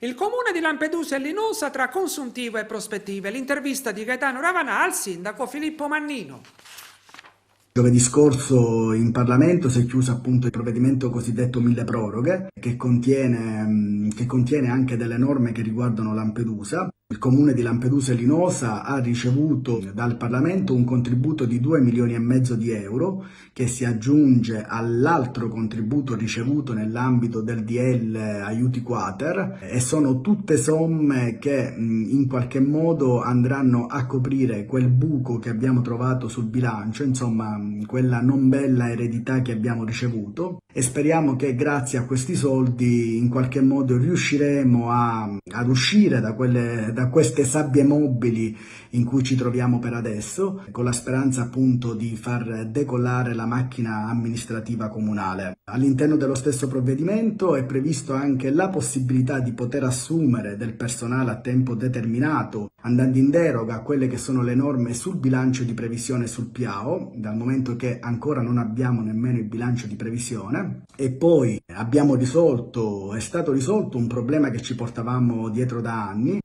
Il comune di Lampedusa e Linosa tra consuntivo e prospettive. L'intervista di Gaetano Ravanà al sindaco Filippo Mannino. Giovedì scorso in Parlamento si è chiuso appunto il provvedimento cosiddetto mille proroghe, che contiene anche delle norme che riguardano Lampedusa. Il comune di Lampedusa e Linosa ha ricevuto dal Parlamento un contributo di 2 milioni e mezzo di euro, che si aggiunge all'altro contributo ricevuto nell'ambito del DL Aiuti Quater, e sono tutte somme che in qualche modo andranno a coprire quel buco che abbiamo trovato sul bilancio, insomma quella non bella eredità che abbiamo ricevuto, e speriamo che grazie a questi soldi in qualche modo riusciremo ad uscire da queste sabbie mobili in cui ci troviamo per adesso, con la speranza appunto di far decollare la macchina amministrativa comunale. All'interno dello stesso provvedimento è previsto anche la possibilità di poter assumere del personale a tempo determinato, andando in deroga a quelle che sono le norme sul bilancio di previsione sul PIAO, dal momento che ancora non abbiamo nemmeno il bilancio di previsione. E poi è stato risolto un problema che ci portavamo dietro da anni,